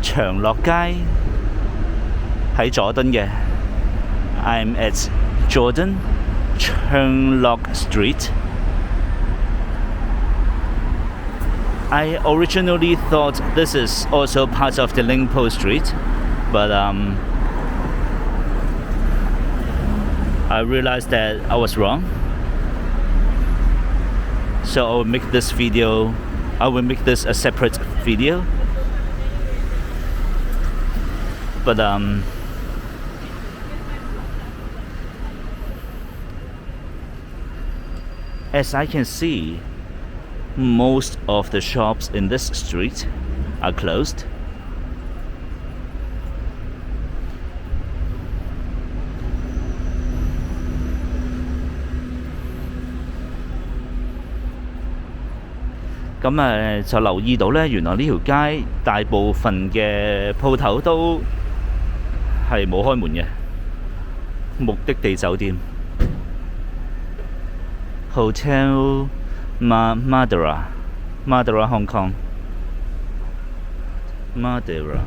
長樂街喺佐敦嘅。I'm at Jordan Cheong Lok Street. I originally thought this is also part of the Lingpo Street, but I realized that I was wrong. So I will make this a separate video. But as I can see, most of the shops in this street are closed.咁就留意到呢，原來呢條街大部分嘅鋪頭都係冇開門嘅。目的地酒店 Hotel Madeira Hong Kong Madeira。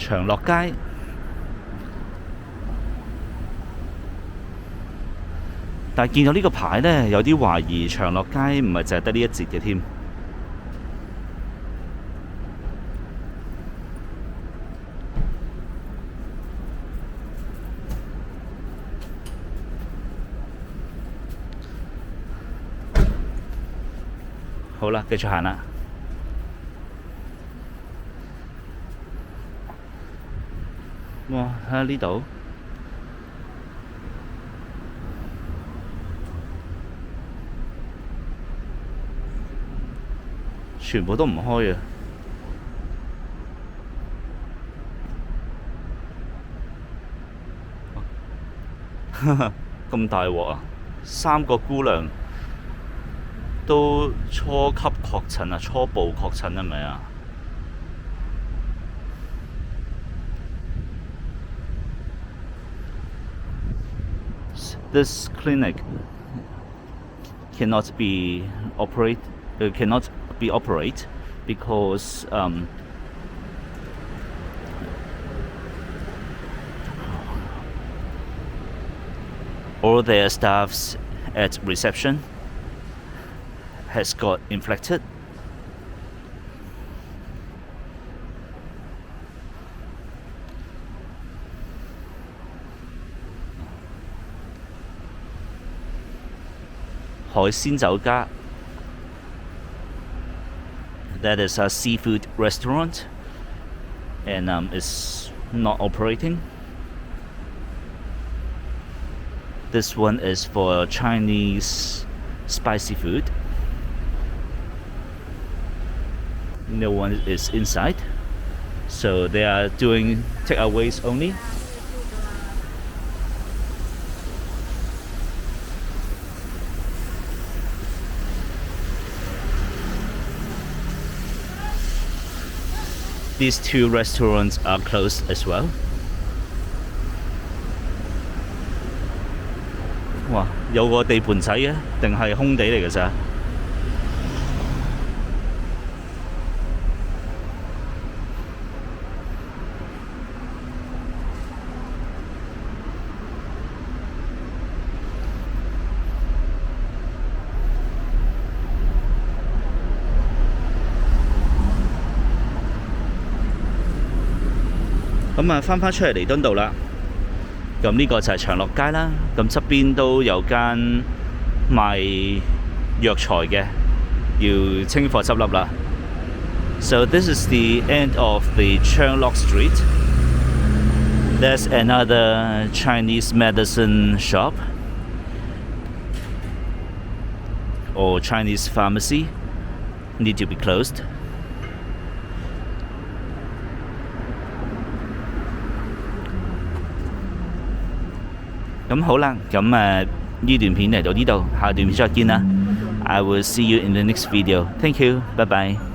長樂街，但係見到呢個牌呢，有啲懷疑長樂街唔係淨係得呢一節嘅添。好啦，繼續行啦。哇！睇下呢度，全部都唔開啊！咁大鑊啊！3個姑娘都初級確診啊，初步確診係咪啊？This clinic cannot be operate because all their staffs at reception has got infected.海鮮酒家 that is a seafood restaurant and is not operating. This one is for Chinese spicy food. No one is inside, so they are doing takeaways only. These 2 restaurants are closed as well. 哇！有個地盤仔嘅，定係空地嚟嘅咋？咁啊，翻出嚟彌敦道啦。咁呢個就係長樂街啦。咁側邊都有間賣藥材嘅，要清貨執笠啦。So this is the end of the Cheong Lok Street. There's another Chinese medicine shop or Chinese pharmacy need to be closed. 咁好啦，咁呢段片嚟到呢度，下段片再見啦。I will see you in the next video. Thank you. Bye bye.